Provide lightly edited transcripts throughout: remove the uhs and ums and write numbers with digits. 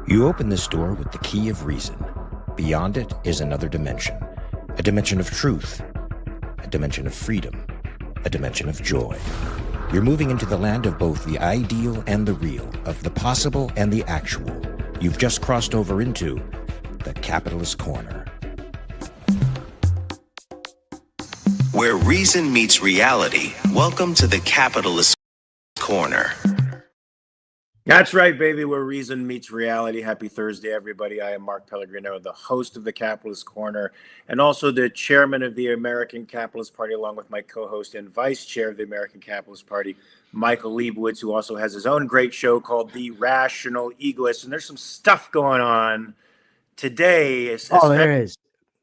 You open this door with the key of reason. Beyond it is another dimension, a dimension of truth, a dimension of freedom, a dimension of joy. You're moving into the land of both the ideal and the real, of the possible and the actual. You've just crossed over into the capitalist corner. Where reason meets reality, welcome to the capitalist corner. That's right, baby, where reason meets reality. Happy Thursday, everybody. I am Mark Pellegrino, the host of the Capitalist Corner, and also the chairman of the American Capitalist Party, along with my co-host and vice chair of the American Capitalist Party, Michael Liebowitz, who also has his own great show called The Rational Egoist. And there's some stuff going on today. There is.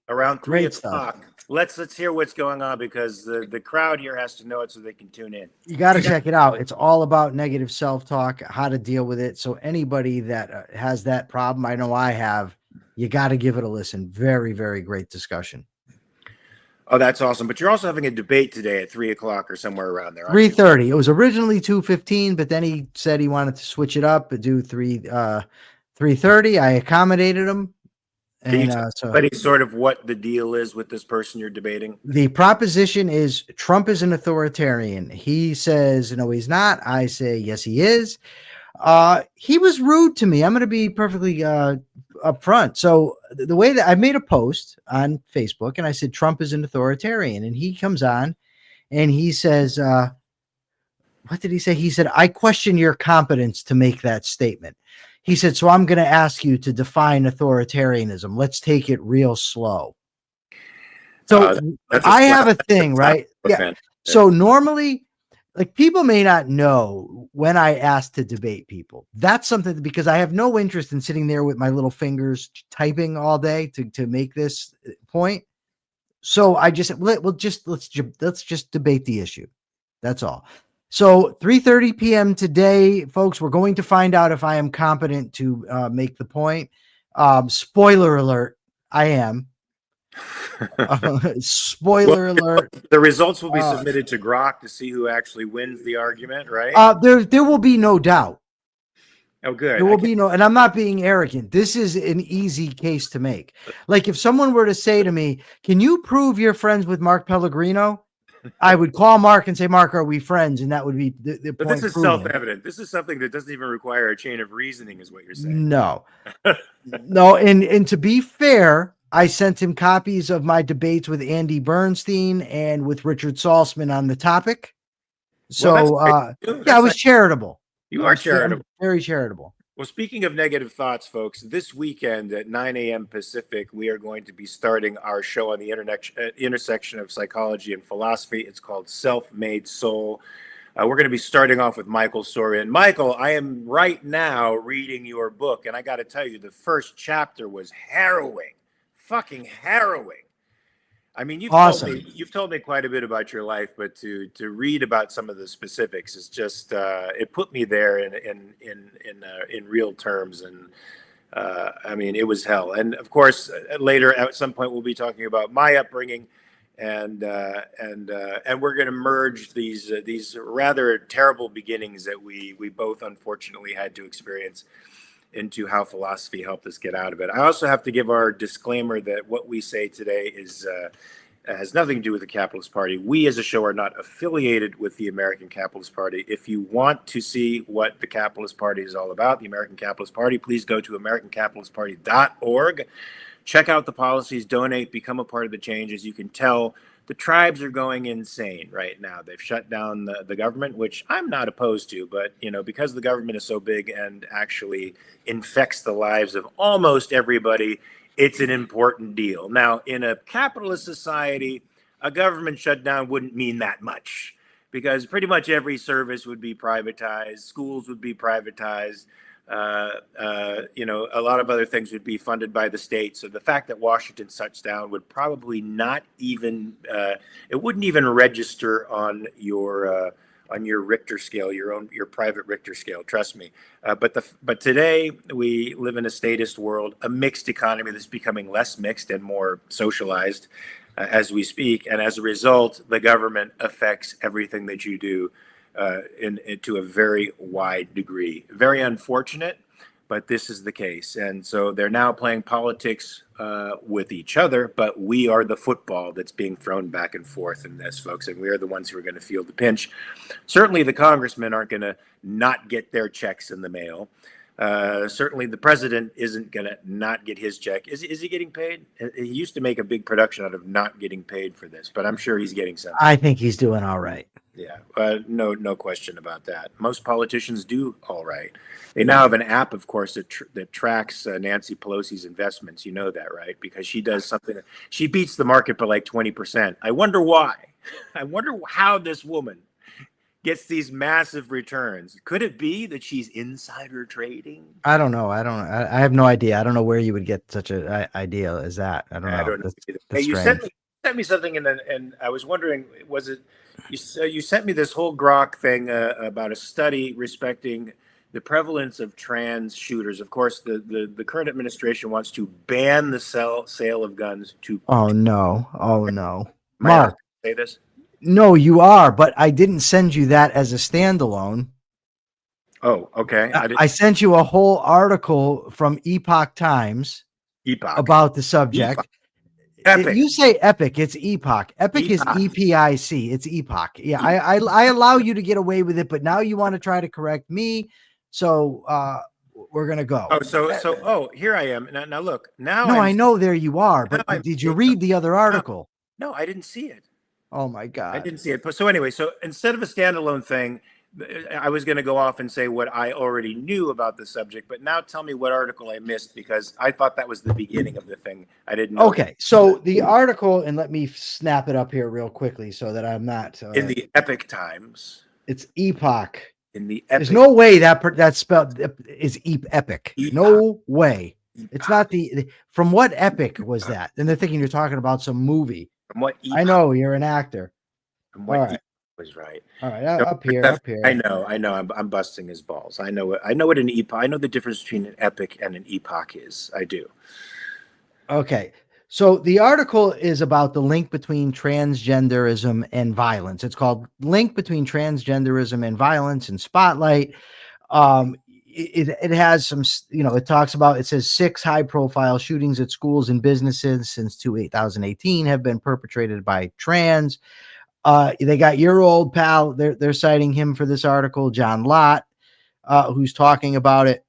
Around 3 Great o'clock. stuff. Let's hear what's going on, because the crowd here has to know it so they can tune in. You got to check it out. It's all about negative self-talk, how to deal with it. So anybody that has that problem, I know I have, you got to give it a listen. Very, very great discussion. Oh, that's awesome. But you're also having a debate today at 3 o'clock or somewhere around there. 3:30. It was originally 2:15, but then he said he wanted to switch it up and do 3:30. I accommodated him. And but sort of what the deal is with this person you're debating. The proposition is Trump is an authoritarian. He says, no, he's not. I say, yes, he is. He was rude to me. I'm going to be perfectly upfront. So the way that I made a post on Facebook and I said, Trump is an authoritarian. And he comes on and he says, what did he say? He said, I question your competence to make that statement. He said, so I'm going to ask you to define authoritarianism. Let's take it real slow. So I have a thing, right? Yeah. So normally, like, people may not know when I ask to debate people. That's something, because I have no interest in sitting there with my little fingers typing all day to make this point. So I just, let's just debate the issue. That's all. So 3:30 p.m. today, folks, we're going to find out if I am competent to make the point. Spoiler alert, I am. Spoiler alert. The results will be submitted to Grok to see who actually wins the argument, right? There will be no doubt. Oh, good. There will be no, and I'm not being arrogant. This is an easy case to make. Like, if someone were to say to me, can you prove you're friends with Mark Pellegrino? I would call Mark and say, Mark, are we friends? And that would be the but point. This is self-evident. This is something that doesn't even require a chain of reasoning, is what you're saying. No. No, and to be fair, I sent him copies of my debates with Andy Bernstein and with Richard Salzman on the topic. So, I was charitable. You are charitable. Very charitable. Well, speaking of negative thoughts, folks, this weekend at 9 a.m. Pacific, we are going to be starting our show on the intersection of psychology and philosophy. It's called Self-Made Soul. We're going to be starting off with Michael Soria. And Michael, I am right now reading your book, and I got to tell you, the first chapter was harrowing, fucking harrowing. I mean, you've told me quite a bit about your life, but to read about some of the specifics is just it put me there in real terms, and I mean, it was hell. And of course, later at some point we'll be talking about my upbringing, and we're going to merge these rather terrible beginnings that we both unfortunately had to experience into how philosophy helped us get out of it. I also have to give our disclaimer that what we say today has nothing to do with the Capitalist Party. We as a show are not affiliated with the American Capitalist Party. If you want to see what the Capitalist Party is all about, the American Capitalist Party, please go to americancapitalistparty.org. Check out the policies, donate, become a part of the change. As you can tell, the tribes are going insane right now. They've shut down the government, which I'm not opposed to, but because the government is so big and actually infects the lives of almost everybody, it's an important deal. Now, in a capitalist society, a government shutdown wouldn't mean that much, because pretty much every service would be privatized, schools would be privatized, a lot of other things would be funded by the state. So the fact that Washington shuts down would probably not even, it wouldn't even register on your Richter scale, your private Richter scale. Trust me. But today we live in a statist world, a mixed economy that's becoming less mixed and more socialized as we speak. And as a result, the government affects everything that you do to a very wide degree. Very unfortunate, but this is the case. And so they're now playing politics with each other, but we are the football that's being thrown back and forth in this, folks, and we are the ones who are going to feel the pinch. Certainly the congressmen aren't going to not get their checks in the mail. Certainly the president isn't going to not get his check. Is he getting paid? He used to make a big production out of not getting paid for this, but I'm sure he's getting something. I think he's doing all right. Yeah, no question about that. Most politicians do all right. They now have an app, of course, that tracks Nancy Pelosi's investments. You know that, right? Because she does something. She beats the market by like 20%. I wonder why. I wonder how this woman gets these massive returns. Could it be that she's insider trading? I don't know. I have no idea. I don't know where you would get such an idea as that. I don't know. Hey, you sent me something, and I was wondering, was it you sent me this whole grok thing about a study respecting the prevalence of trans shooters. Of course, the current administration wants to ban the sale of guns to. Oh no! Mark, say this. No, you are, but I didn't send you that as a standalone. Oh, okay. I sent you a whole article from Epoch Times about the subject. Epoch. Epic. You say epic, it's epoch. Epic is EPIC. It's epoch. Yeah, I allow you to get away with it, but now you want to try to correct me. So we're gonna go. Oh, here I am. Now look. Now I know there you are, but did you read the other article? No, I didn't see it. Oh my God. I didn't see it. So anyway, so instead of a standalone thing, I was going to go off and say what I already knew about the subject, but now tell me what article I missed, because I thought that was the beginning of the thing. I didn't know. Okay, so the article, and let me snap it up here real quickly so that I'm not in the Epoch Times. It's Epoch. In the Epoch. There's no way that spelled is epic. Epoch. No way. Epoch. It's not from what epic was that? Then they're thinking you're talking about some movie. From what I know you're an actor. From what all right. Was right. All right, up here. I know. I'm busting his balls. I know what an epoch. I know the difference between an epic and an epoch is. I do. Okay, so the article is about the link between transgenderism and violence. It's called "Link Between Transgenderism and Violence in Spotlight." It has some, it talks about, it says 6 high-profile shootings at schools and businesses since 2018 have been perpetrated by trans. They got your old pal. They're citing him for this article, John Lott, who's talking about it.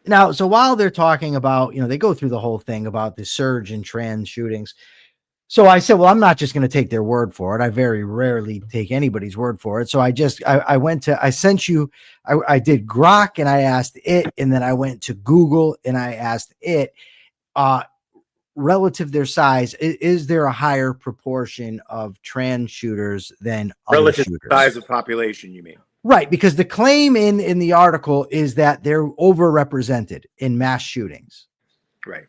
Now, so while they're talking about, they go through the whole thing about the surge in trans shootings. So I said, well, I'm not just going to take their word for it. I very rarely take anybody's word for it. So I sent you, I did Grok and I asked it, and then I went to Google and I asked it, relative to their size, is there a higher proportion of trans shooters than relative shooters? Size of population, you mean? Right, because the claim in the article is that they're overrepresented in mass shootings. Right.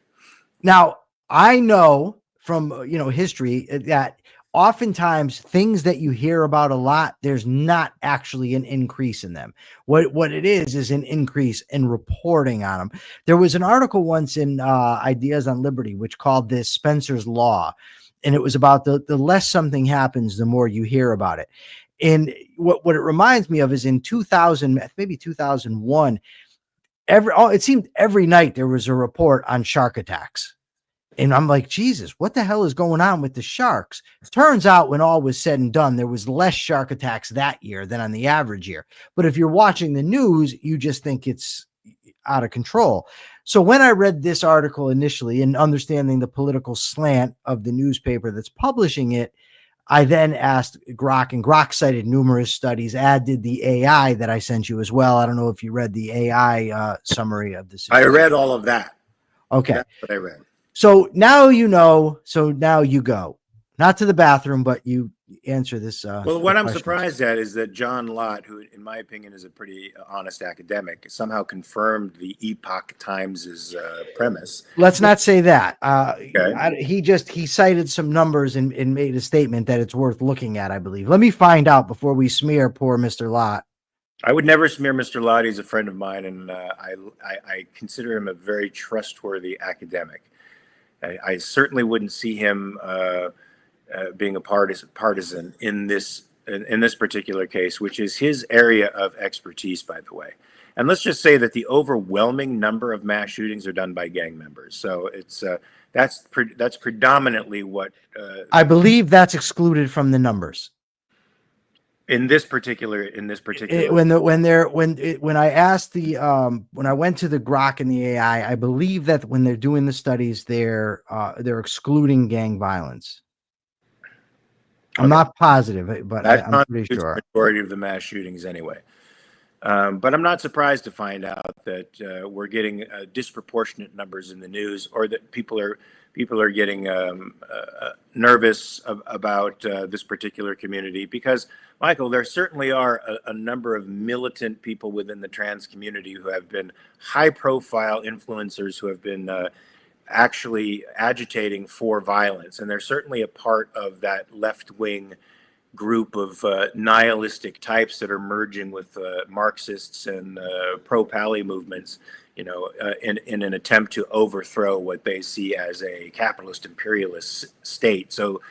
Now, I know from history that oftentimes things that you hear about a lot, there's not actually an increase in them. What it is an increase in reporting on them. There was an article once in Ideas on Liberty which called this Spencer's Law, and it was about the less something happens, the more you hear about it. And what it reminds me of is in 2000, maybe 2001, it seemed every night there was a report on shark attacks. And I'm like, Jesus, what the hell is going on with the sharks? Turns out when all was said and done, there was less shark attacks that year than on the average year. But if you're watching the news, you just think it's out of control. So when I read this article initially and understanding the political slant of the newspaper that's publishing it, I then asked Grok, and Grok cited numerous studies, did the AI that I sent you as well. I don't know if you read the AI summary of this. I read all of that. Okay. That's what I read. So now so now you go. Not to the bathroom, but you answer this. Well, what I'm surprised at is that John Lott, who in my opinion is a pretty honest academic, somehow confirmed the Epoch Times' premise. Let's not say that. Okay. He cited some numbers and made a statement that it's worth looking at, I believe. Let me find out before we smear poor Mr. Lott. I would never smear Mr. Lott. He's a friend of mine, and I consider him a very trustworthy academic. I certainly wouldn't see him being a partisan in this particular case, which is his area of expertise, by the way. And let's just say that the overwhelming number of mass shootings are done by gang members. So it's that's predominantly what I believe that's excluded from the numbers. in this particular When I asked when I went to the Grok and the AI, I believe that when they're doing the studies, they're excluding gang violence. I'm not positive, but I'm pretty sure. The majority of the mass shootings anyway. But I'm not surprised to find out that we're getting disproportionate numbers in the news, or that people are getting nervous about this particular community. Because, Michael, there certainly are a number of militant people within the trans community who have been high-profile influencers who have been actually agitating for violence, and they're certainly a part of that left-wing group of nihilistic types that are merging with Marxists and pro-Pali movements, in an attempt to overthrow what they see as a capitalist imperialist state. So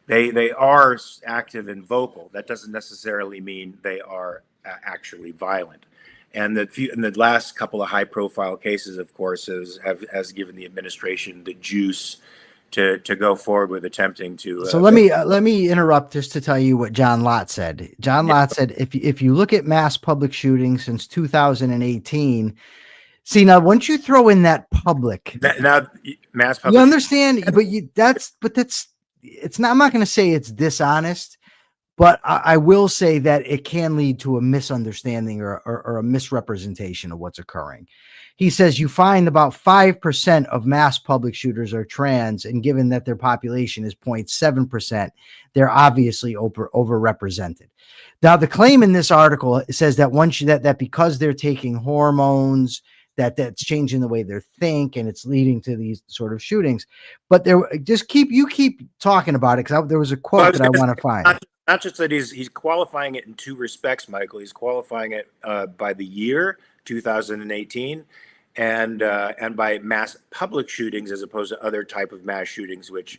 they are active and vocal. That doesn't necessarily mean they are actually violent. And the last couple of high-profile cases, of course, has given the administration the juice to go forward with attempting to. So let me interrupt just to tell you what John Lott said. John Lott said, if you look at mass public shootings since 2018, see, now once you throw in that public, now mass public, you understand, but it's not. I'm not going to say it's dishonest, but I will say that it can lead to a misunderstanding or a misrepresentation of what's occurring. He says you find about 5% of mass public shooters are trans, and given that their population is 0.7%, they're obviously overrepresented. Now, the claim in this article says that that because they're taking hormones, that's changing the way they think, and it's leading to these sort of shootings. But you keep talking about it, because there was a quote that I want to find. Not just that he's qualifying it in two respects, Michael. He's qualifying it by the year 2018, and by mass public shootings, as opposed to other type of mass shootings which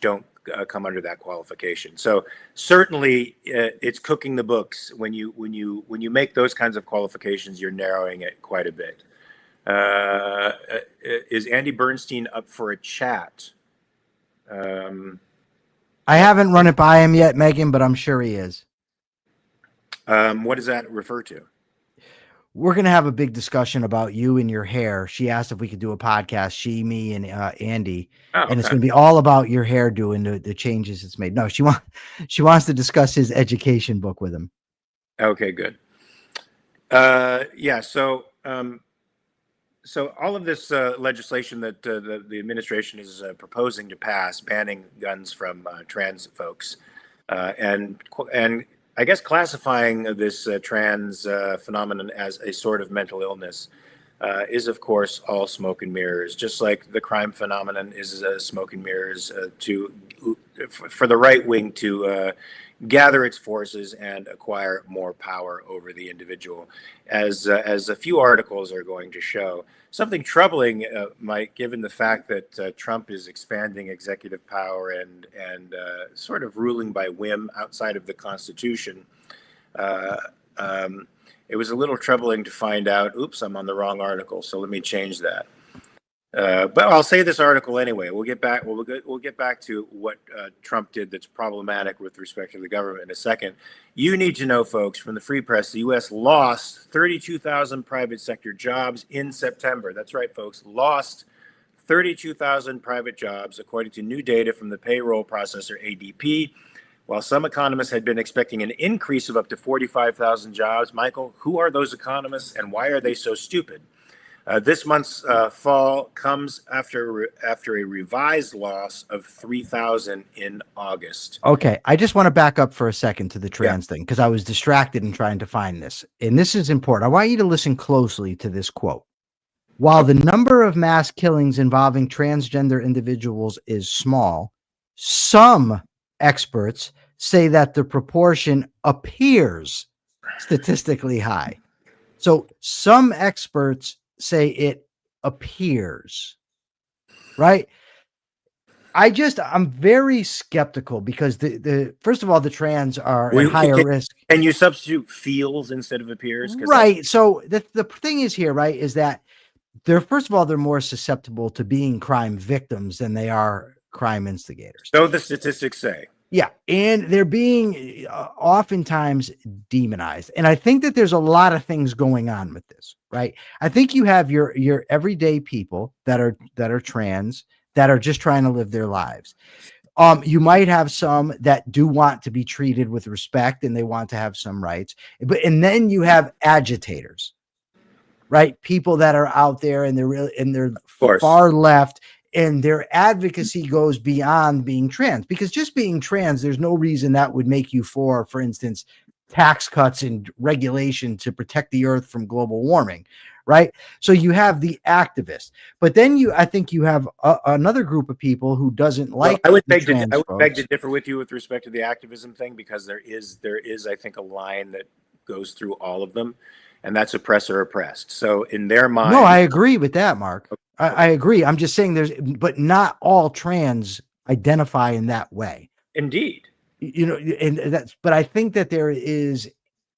don't come under that qualification. So certainly it's cooking the books when you make those kinds of qualifications. You're narrowing it quite a bit. Is Andy Bernstein up for a chat? I haven't run it by him yet, Megan, but I'm sure he is. What does that refer to? We're going to have a big discussion about you and your hair. She asked if we could do a podcast, me and Andy, and it's going to be all about your hairdo and the changes it's made. No, she wants to discuss his education book with him. Okay, good. So all of this legislation that the administration is proposing to pass, banning guns from trans folks, and I guess classifying this trans phenomenon as a sort of mental illness, is of course all smoke and mirrors. Just like the crime phenomenon is smoke and mirrors for the right wing to gather its forces and acquire more power over the individual, as a few articles are going to show. Something troubling, Mike, given the fact that Trump is expanding executive power and sort of ruling by whim outside of the Constitution. It was a little troubling to find out, oops, I'm on the wrong article, so let me change that. But I'll say this article anyway. We'll get back to what Trump did that's problematic with respect to the government in a second. You need to know, folks, from the Free Press, the U.S. lost 32,000 private sector jobs in September. That's right, folks, lost 32,000 private jobs, according to new data from the payroll processor ADP. While some economists had been expecting an increase of up to 45,000 jobs, Michael, who are those economists and why are they so stupid? This month's fall comes after a revised loss of 3,000 in August. Okay, I just want to back up for a second to the trans thing, because I was distracted in trying to find this. And this is important. I want you to listen closely to this quote. While the number of mass killings involving transgender individuals is small, some experts say that the proportion appears statistically high. So some experts say it appears, right? I'm very skeptical because the first of all, the trans are at higher risk. Can you substitute feels instead of appears? Right. So the thing is here, right, is that they're, first of all, they're more susceptible to being crime victims than they are crime instigators. So the statistics say. Yeah. And they're being oftentimes demonized. And I think that there's a lot of things going on with this, right? I think you have your everyday people that are trans, that are just trying to live their lives. You might have some that do want to be treated with respect and they want to have some rights, and then you have agitators, right? People that are out there and they're far left, and their advocacy goes beyond being trans, because just being trans, there's no reason that would make you for instance, tax cuts and regulation to protect the earth from global warming. Right. So you have the activists, but then I think you have another group of people who doesn't like. I would beg to differ with you with respect to the activism thing, because there is, I think, a line that goes through all of them, and that's oppressor oppressed. So in their mind, no, I agree with that, Mark. I agree. I'm just saying but not all trans identify in that way. Indeed. But I think that there is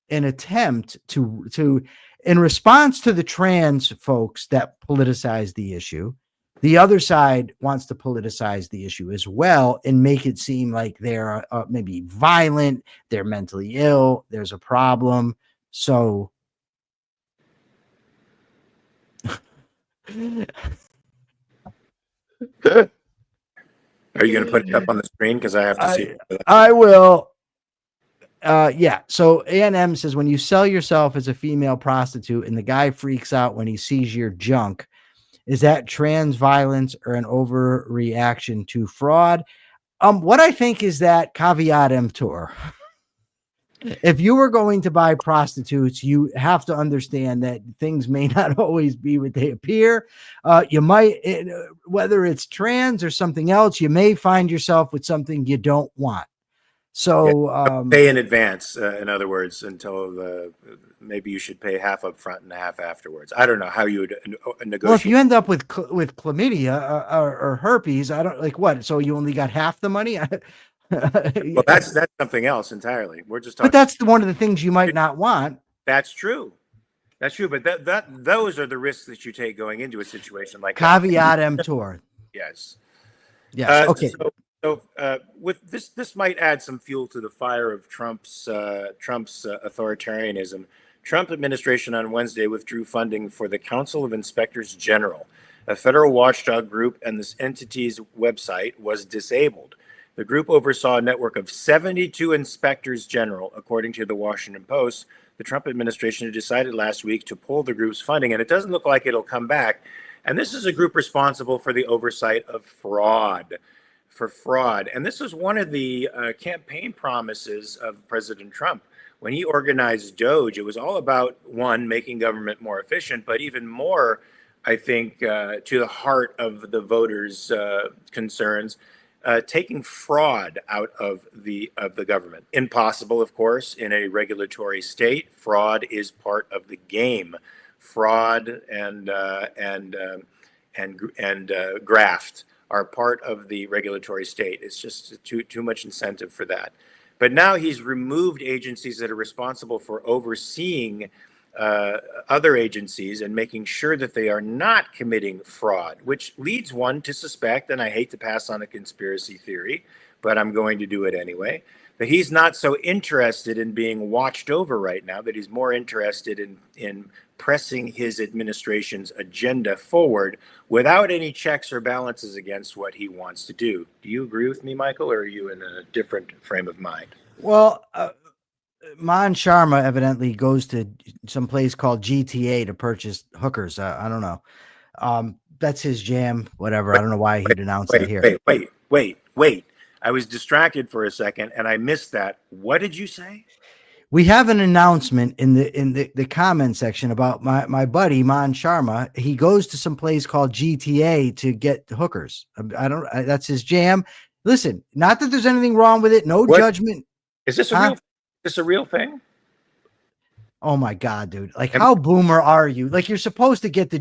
an attempt to in response to the trans folks that politicize the issue, the other side wants to politicize the issue as well and make it seem like they're maybe violent, they're mentally ill, there's a problem. So are you going to put it up on the screen? Because I have to see it. I will. Yeah. So A&M says, when you sell yourself as a female prostitute and the guy freaks out when he sees your junk, is that trans violence or an overreaction to fraud? What I think is that caveat emptor. If you were going to buy prostitutes, you have to understand that things may not always be what they appear. You might, whether it's trans or something else, you may find yourself with something you don't want. So pay in advance, in other words, until maybe you should pay half up front and half afterwards. I don't know how you would negotiate. Well, if you end up with chlamydia or herpes, I don't like what. So you only got half the money. Well, that's something else entirely. We're just talking. But that's one of the things you might not want. That's true. That's true. But those are the risks that you take going into a situation like caveat emptor. Yes. Yes. Okay. So with this might add some fuel to the fire of Trump's authoritarianism. Trump administration on Wednesday withdrew funding for the Council of Inspectors General, a federal watchdog group, and this entity's website was disabled. The group oversaw a network of 72 inspectors general, according to the Washington Post. The Trump administration decided last week to pull the group's funding, and it doesn't look like it'll come back. And this is a group responsible for the oversight of fraud. And this was one of the campaign promises of President Trump. When he organized DOGE, it was all about, one, making government more efficient, but even more, I think, to the heart of the voters' concerns, taking fraud out of the government. Impossible, of course, in a regulatory state. Fraud is part of the game. Fraud and graft are part of the regulatory state. It's just too much incentive for that. But now he's removed agencies that are responsible for overseeing other agencies and making sure that they are not committing fraud, which leads one to suspect, and I hate to pass on a conspiracy theory, but I'm going to do it anyway, that he's not so interested in being watched over right now, that he's more interested in pressing his administration's agenda forward without any checks or balances against what he wants to do. Do you agree with me, Michael, or are you in a different frame of mind? Well, Man Sharma evidently goes to some place called GTA to purchase hookers. I don't know. That's his jam, whatever. I don't know why he'd announce it here. Wait. I was distracted for a second and I missed that. What did you say? We have an announcement in the comment section about my buddy Man Sharma. He goes to some place called GTA to get hookers. That's his jam. Listen, not that there's anything wrong with it. No judgment. Is this a real thing? Oh my God, dude. Like, how boomer are you? Like, you're supposed to get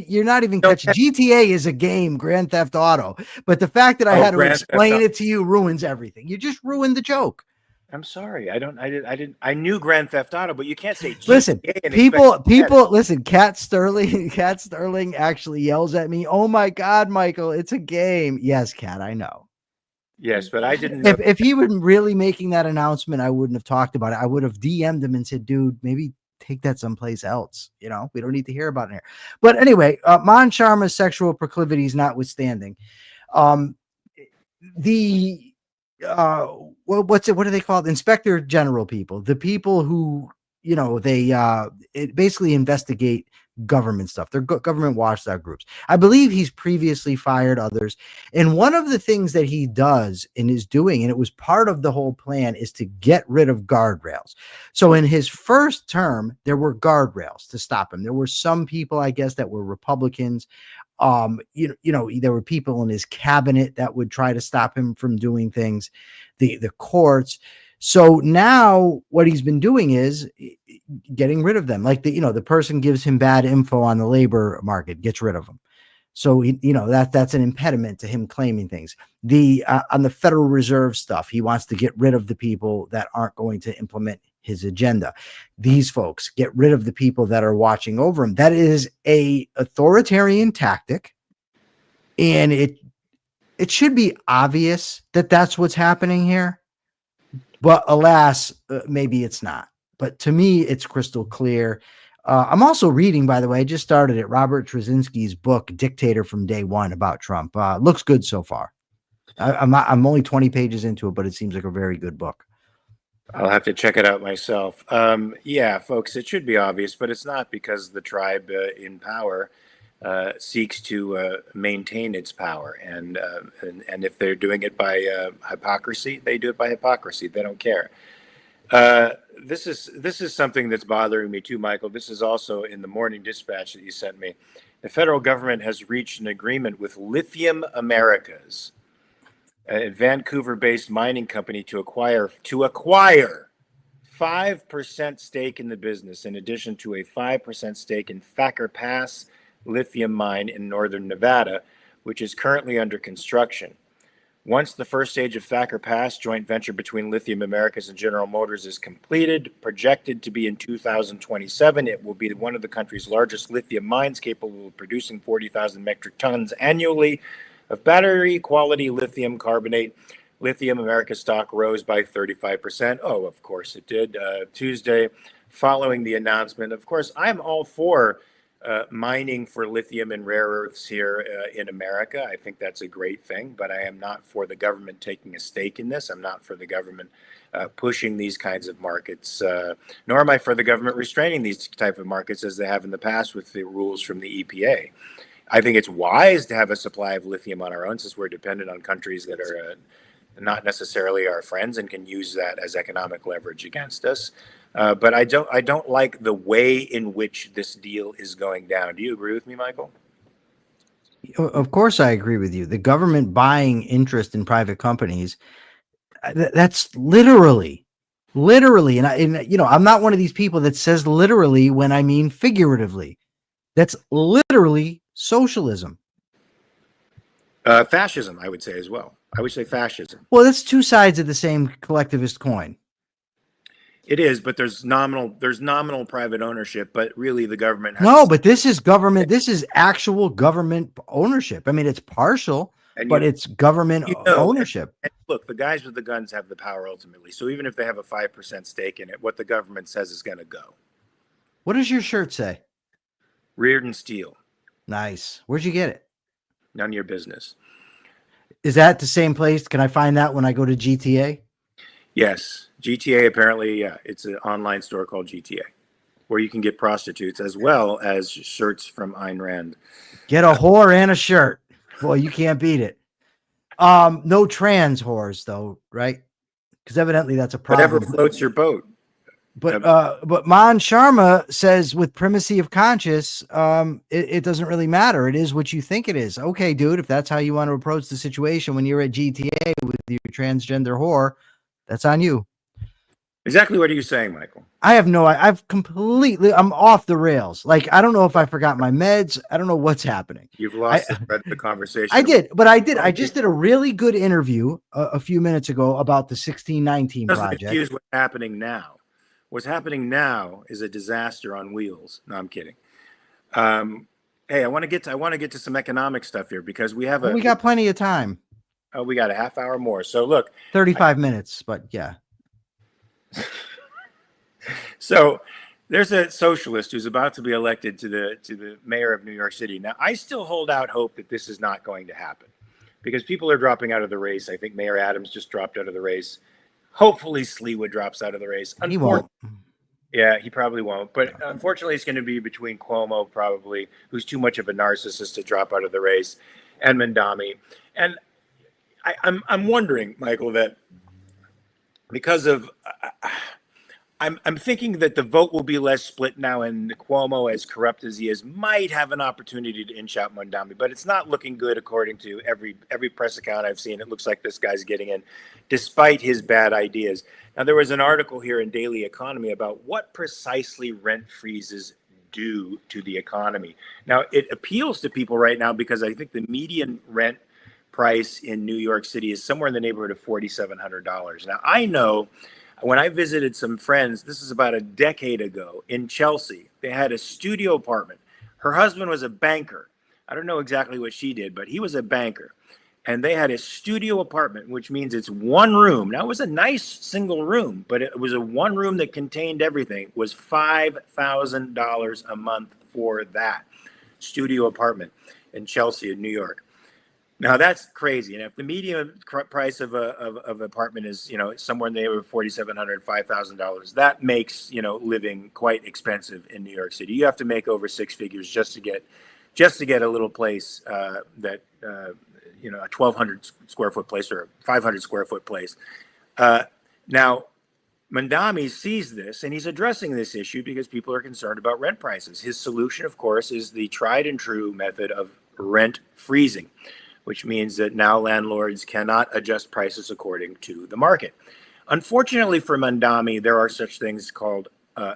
you're not even catching. GTA is a game, Grand Theft Auto. But the fact that I had to explain it to you ruins everything. You just ruined the joke. I'm sorry. I knew Grand Theft Auto, but you can't say GTA. Listen, listen, Cat Sterling actually yells at me. Oh my God, Michael, it's a game. Yes, Cat, I know. Yes, but I didn't know. If he were really making that announcement, I wouldn't have talked about it. I would have DM'd him and said, dude, maybe take that someplace else. You know, we don't need to hear about it here. But anyway, Mon Sharma's sexual proclivities notwithstanding, what do they call it? Inspector General people, the people who, you know, they basically investigate government stuff. They're government watchdog groups. I believe he's previously fired others. And one of the things that he does and is doing, and it was part of the whole plan, is to get rid of guardrails. So in his first term, there were guardrails to stop him. There were some people, I guess, that were Republicans. You know, there were people in his cabinet that would try to stop him from doing things, the courts. So now what he's been doing is getting rid of them. Like the person gives him bad info on the labor market, gets rid of them. So that's an impediment to him claiming things. On the Federal Reserve stuff, he wants to get rid of the people that aren't going to implement his agenda. These folks, get rid of the people that are watching over him. That is a authoritarian tactic, and it should be obvious that that's what's happening here. But alas, maybe it's not. But to me, it's crystal clear. I'm also reading, by the way, I just started it, Robert Trzynski's book, Dictator from Day One, about Trump. Looks good so far. I'm only 20 pages into it, but it seems like a very good book. I'll have to check it out myself. Yeah, folks, it should be obvious, but it's not, because the tribe in power seeks to maintain its power, and if they're doing it by hypocrisy, they do it by hypocrisy. They don't care. This is something that's bothering me too, Michael. This is also in the Morning Dispatch that you sent me. The federal government has reached an agreement with Lithium Americas, a Vancouver-based mining company, to acquire 5% stake in the business, in addition to a 5% stake in Thacker Pass lithium mine in northern Nevada, which is currently under construction. Once the first stage of Thacker Pass, joint venture between Lithium Americas and General Motors, is completed, projected to be in 2027, it will be one of the country's largest lithium mines, capable of producing 40,000 metric tons annually of battery quality lithium carbonate. Lithium Americas stock rose by 35%. Oh, of course it did. Tuesday, following the announcement. Of course, I'm all for mining for lithium and rare earths here in America. I think that's a great thing, but I am not for the government taking a stake in this. I'm not for the government pushing these kinds of markets, nor am I for the government restraining these type of markets as they have in the past with the rules from the EPA. I think it's wise to have a supply of lithium on our own, since we're dependent on countries that are not necessarily our friends and can use that as economic leverage against us. But I don't like the way in which this deal is going down. Do you agree with me, Michael? Of course, I agree with you. The government buying interest in private companies, that's literally, and I'm not one of these people that says literally when I mean figuratively. That's literally socialism. Fascism, I would say as well. I would say fascism. Well, that's two sides of the same collectivist coin. It is, but there's nominal private ownership, but really the government has no, but this is government. This is actual government ownership. I mean, it's partial, but it's government ownership. And look, the guys with the guns have the power ultimately. So even if they have a 5% stake in it, what the government says is going to go. What does your shirt say? Reardon Steel. Nice. Where'd you get it? None of your business. Is that the same place? Can I find that when I go to GTA? Yes. GTA, apparently, yeah. It's an online store called GTA, where you can get prostitutes as well as shirts from Ayn Rand. Get a whore and a shirt. Boy, you can't beat it. No trans whores, though, right? Because evidently that's a problem. Whatever floats your boat. But Mon Sharma says with primacy of conscience, it doesn't really matter. It is what you think it is. Okay, dude, if that's how you want to approach the situation when you're at GTA with your transgender whore, that's on you. Exactly what are you saying, Michael? I have no, I'm off the rails. Like, I don't know if I forgot my meds. I don't know what's happening. You've lost the thread of the conversation. I just did a really good interview a few minutes ago about the 1619 project. Confuse what's happening now. What's happening now is a disaster on wheels. No, I'm kidding. Hey, I want to get to some economic stuff here because we got plenty of time. Oh, we got a half hour more. So look, 35 minutes, but yeah. So there's a socialist who's about to be elected to the mayor of New York City. Now, I still hold out hope that this is not going to happen because people are dropping out of the race. I think Mayor Adams just dropped out of the race. Hopefully, Sleewood drops out of the race. He won't. Yeah, he probably won't. But unfortunately, it's going to be between Cuomo, probably, who's too much of a narcissist to drop out of the race, and Mandami. And I'm wondering, Michael, that because of I'm thinking that the vote will be less split now, and Cuomo, as corrupt as he is, might have an opportunity to inch out Mandami. But it's not looking good, according to every press account I've seen. It looks like this guy's getting in, despite his bad ideas. Now, there was an article here in Daily Economy about what precisely rent freezes do to the economy. Now, it appeals to people right now because I think the median rent price in New York City is somewhere in the neighborhood of $4,700. Now, I know when I visited some friends, this is about a decade ago in Chelsea, they had a studio apartment. Her husband was a banker. I don't know exactly what she did, but he was a banker. And they had a studio apartment, which means it's one room. Now, it was a nice single room, but it was a one room that contained everything. It was $5,000 a month for that studio apartment in Chelsea, in New York. Now that's crazy. And if the median price of an apartment is, somewhere in the neighborhood of $4,700, $5,000, that makes, living quite expensive in New York City. You have to make over six figures just to get a little place that a 1,200 square foot place or a 500 square foot place. Now, Mandami sees this and he's addressing this issue because people are concerned about rent prices. His solution, of course, is the tried and true method of rent freezing, which means that now landlords cannot adjust prices according to the market. Unfortunately for Mandami, there are such things called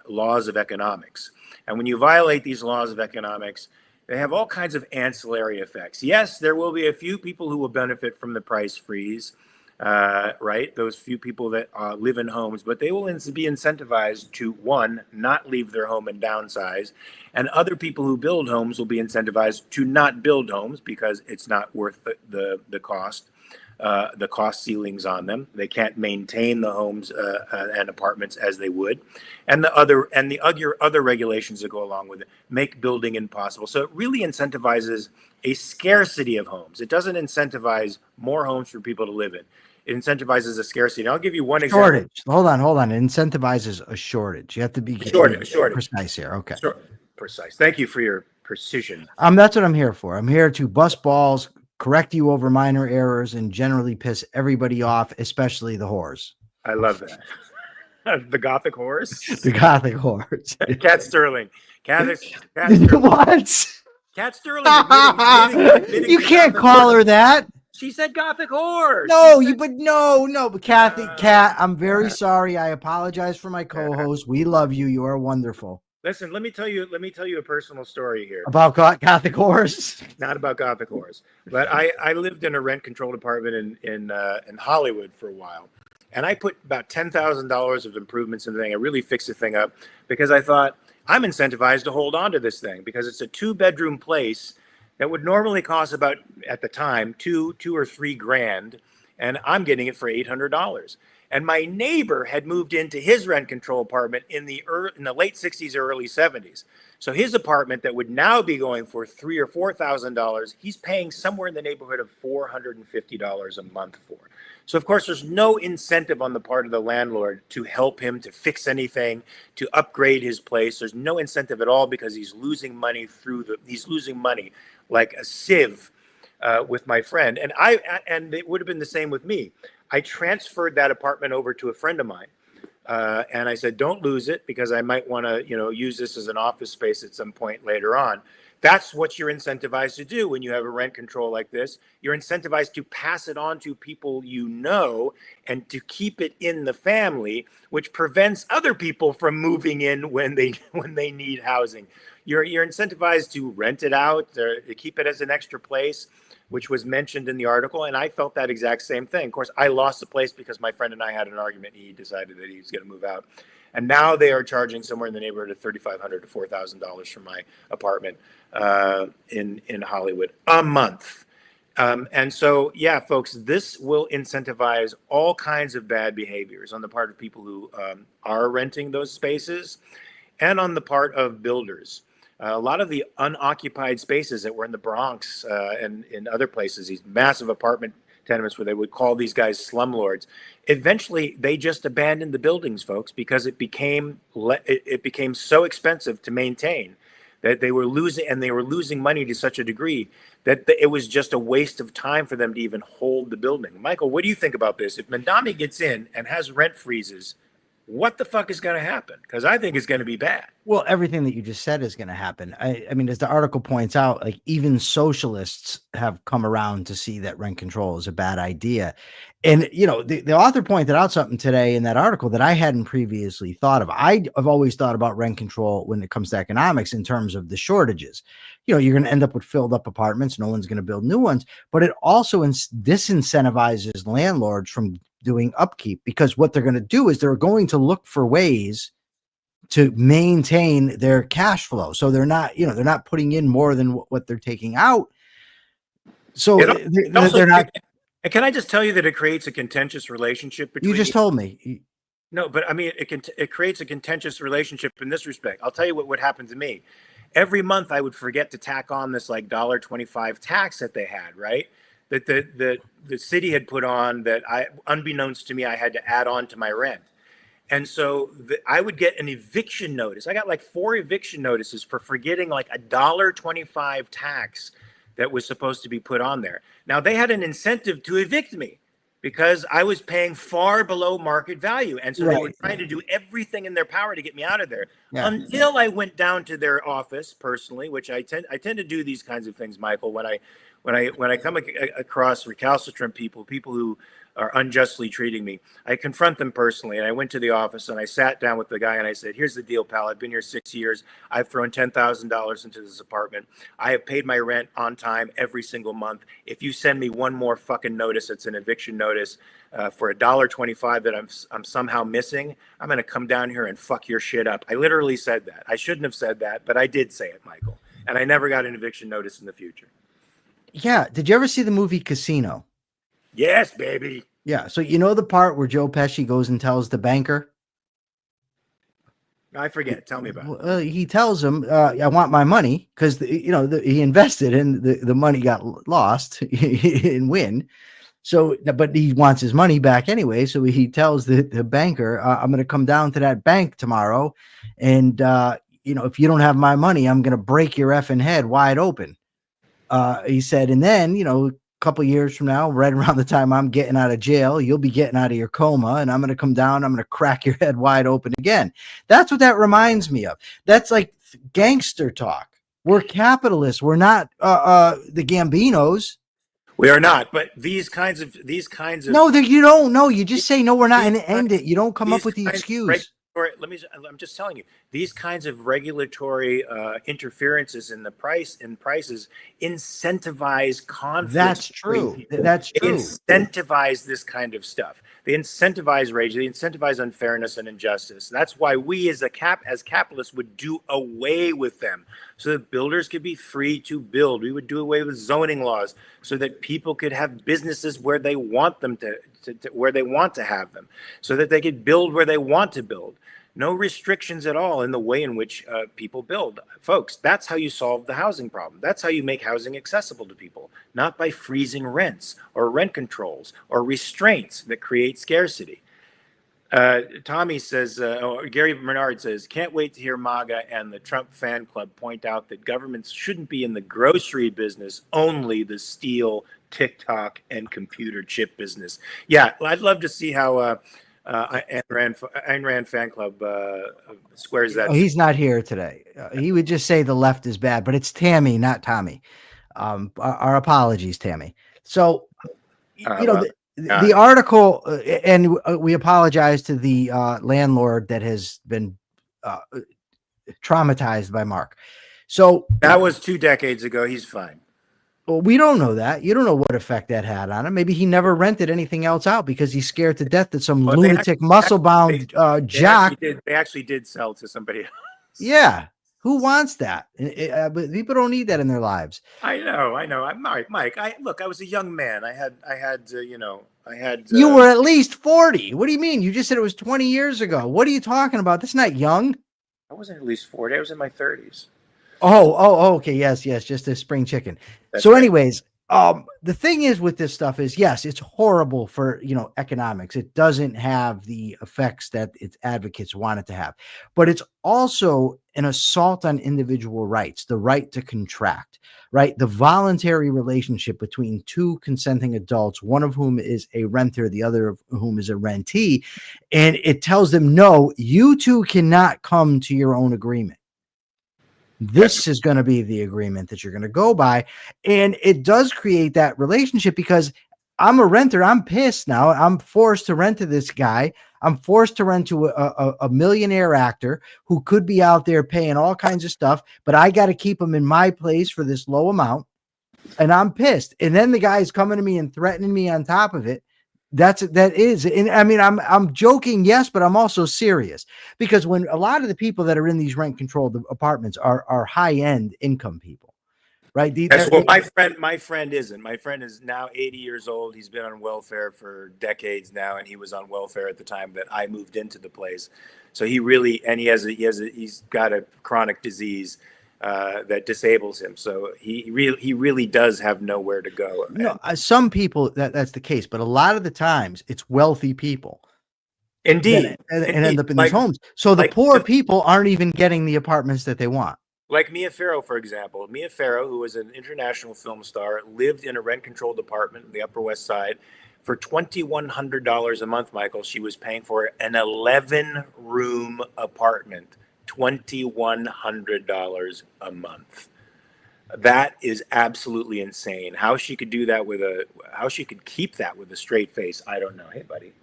laws of economics. And when you violate these laws of economics, they have all kinds of ancillary effects. Yes, there will be a few people who will benefit from the price freeze, right? Those few people that live in homes, but they will be incentivized to, one, not leave their home and downsize. And other people who build homes will be incentivized to not build homes because it's not worth the cost ceilings on them. They can't maintain the homes and apartments as they would. And the other regulations that go along with it make building impossible. So it really incentivizes a scarcity of homes. It doesn't incentivize more homes for people to live in. It incentivizes a scarcity. And I'll give you one example. Shortage. Hold on. It incentivizes a shortage. You have to be precise here. Okay. Precise. Thank you for your precision. That's what I'm here for. I'm here to bust balls, correct you over minor errors, and generally piss everybody off, especially the whores. I love that. The Gothic whores? The Gothic whores. Cat Sterling. Cat Sterling. What? Cat Sterling. Admitting you can't call her that. She said Gothic whore. But Kathy, Kat, I'm very sorry. I apologize for my co-host. We love you. You are wonderful. Listen, let me tell you a personal story here. About Gothic whores? Not about Gothic whores. But I lived in a rent-controlled apartment in Hollywood for a while. And I put about $10,000 of improvements in the thing. I really fixed the thing up because I thought, I'm incentivized to hold on to this thing because it's a 2-bedroom place that would normally cost about, at the time, $2 or $3 grand. And I'm getting it for $800. And my neighbor had moved into his rent control apartment in the late 60s or early 70s. So his apartment that would now be going for $3,000 or $4,000, he's paying somewhere in the neighborhood of $450 a month for. So of course, there's no incentive on the part of the landlord to help him to fix anything, to upgrade his place. There's no incentive at all because he's losing money like a sieve with my friend. And it would have been the same with me. I transferred that apartment over to a friend of mine. And I said, don't lose it because I might want to, use this as an office space at some point later on. That's what you're incentivized to do when you have a rent control like this. You're incentivized to pass it on to people you know and to keep it in the family, which prevents other people from moving in when they need housing. You're incentivized to rent it out, or to keep it as an extra place, which was mentioned in the article. And I felt that exact same thing. Of course, I lost the place because my friend and I had an argument. He decided that he was going to move out. And now they are charging somewhere in the neighborhood of $3,500 to $4,000 for my apartment in Hollywood a month. And so, yeah, folks, this will incentivize all kinds of bad behaviors on the part of people who are renting those spaces and on the part of builders. A lot of the unoccupied spaces that were in the Bronx and in other places, these massive apartment tenements where they would call these guys slumlords, eventually they just abandoned the buildings, folks, because it became so expensive to maintain that they were losing money to such a degree that it was just a waste of time for them to even hold the building. Michael, what do you think about this? If Mandami gets in and has rent freezes, what the fuck is going to happen? Because I think it's going to be bad. Well, everything that you just said is going to happen. I mean, as the article points out, like even socialists have come around to see that rent control is a bad idea. And, you know, the author pointed out something today in that article that I hadn't previously thought of. I've always thought about rent control when it comes to economics in terms of the shortages. You know, you're going to end up with filled up apartments. No one's going to build new ones, but it also disincentivizes landlords from doing upkeep, because what they're going to do is they're going to look for ways to maintain their cash flow. So they're not putting in more than what they're taking out. So they're not. And can I just tell you that it creates a contentious relationship between. You just told me. No, but I mean, it creates a contentious relationship in this respect. I'll tell you what would happen to me. Every month I would forget to tack on this like $1.25 tax that they had, right? That the city had put on, that unbeknownst to me, I had to add on to my rent. And so I would get an eviction notice. I got like 4 eviction notices for forgetting like $1.25 tax that was supposed to be put on there. Now they had an incentive to evict me because I was paying far below market value. And so they were trying to do everything in their power to get me out of there, until I went down to their office personally, which I tend to do these kinds of things, Michael, when I come across recalcitrant people who are unjustly treating me, I confront them personally. And I went to the office and I sat down with the guy and I said, here's the deal, pal. I've been here 6 years. I've thrown $10,000 into this apartment. I have paid my rent on time every single month. If you send me one more fucking notice, it's an eviction notice for $1.25 that I'm somehow missing, I'm going to come down here and fuck your shit up. I literally said that. I shouldn't have said that, but I did say it, Michael. And I never got an eviction notice in the future. Yeah. Did you ever see the movie Casino? Yes, baby. Yeah. So you know the part where Joe Pesci goes and tells the banker? I forget. Tell me about it. He tells him, I want my money, because he invested and the money got lost and win. So, but he wants his money back anyway. So he tells the banker, I'm going to come down to that bank tomorrow. And, if you don't have my money, I'm going to break your effing head wide open. He said, and then, a couple years from now, right around the time I'm getting out of jail, you'll be getting out of your coma, and I'm going to come down, I'm going to crack your head wide open again. That's what that reminds me of. That's like gangster talk. We're capitalists. We're not the Gambinos. We are not, but these kinds of no, you don't know. You just say no, we're not, and end it. You don't come up with the excuse. I'm just telling you, these kinds of regulatory interferences in prices incentivize conflict. That's true. That's true. Incentivize this kind of stuff. They incentivize rage. They incentivize unfairness and injustice. That's why we as capitalists would do away with them, so that builders could be free to build. We would do away with zoning laws so that people could have businesses where they want them to where they want to have them, so that they could build where they want to build. No restrictions at all in the way in which people build. Folks, that's how you solve the housing problem. That's how you make housing accessible to people, not by freezing rents or rent controls or restraints that create scarcity. Tommy says, Gary Bernard says, can't wait to hear MAGA and the Trump fan club point out that governments shouldn't be in the grocery business, only the steel, TikTok, and computer chip business. Yeah, I'd love to see how Ayn Rand fan club squares that. Oh, he's not here today. He would just say the left is bad, but it's Tammy, not Tommy. Our apologies, Tammy. So, Well, the article, and we apologize to the landlord that has been traumatized by Mark. So that was 2 decades ago. He's fine. Well, we don't know that. You don't know what effect that had on him. Maybe he never rented anything else out because he's scared to death that some lunatic, muscle-bound jock. They actually did sell to somebody else. Yeah. Who wants that? But people don't need that in their lives. I know. I'm Mike. I was a young man. I had. You were at least 40. What do you mean? You just said it was 20 years ago. What are you talking about? That's not young. I wasn't at least 40. I was in my 30s. Oh, okay. Yes. Just a spring chicken. That's so right. anyways, the thing is with this stuff is, yes, it's horrible for, economics. It doesn't have the effects that its advocates want it to have, but it's also an assault on individual rights, the right to contract, right? The voluntary relationship between two consenting adults, one of whom is a renter, the other of whom is a rentee. And it tells them, no, you two cannot come to your own agreement. This is going to be the agreement that you're going to go by. And it does create that relationship because I'm a renter. I'm pissed now. I'm forced to rent to this guy. I'm forced to rent to a millionaire actor who could be out there paying all kinds of stuff, but I got to keep him in my place for this low amount. And I'm pissed. And then the guy's coming to me and threatening me on top of it. That is, and I mean, I'm joking, yes, but I'm also serious because when a lot of the people that are in these rent controlled apartments are high end income people, right? That's what my friend isn't. My friend is now 80 years old. He's been on welfare for decades now, and he was on welfare at the time that I moved into the place. So he's got a chronic disease that disables him. So he really does have nowhere to go. No, some people that's the case, but a lot of the times it's wealthy people. Indeed. And end up in these homes. So the poor people aren't even getting the apartments that they want. Like Mia Farrow, for example. Mia Farrow, who was an international film star, lived in a rent-controlled apartment in the Upper West Side for $2,100 a month, Michael. She was paying for an 11-room apartment. $2,100 a month. That is absolutely insane. How she could do that how she could keep that with a straight face, I don't know. Hey, buddy.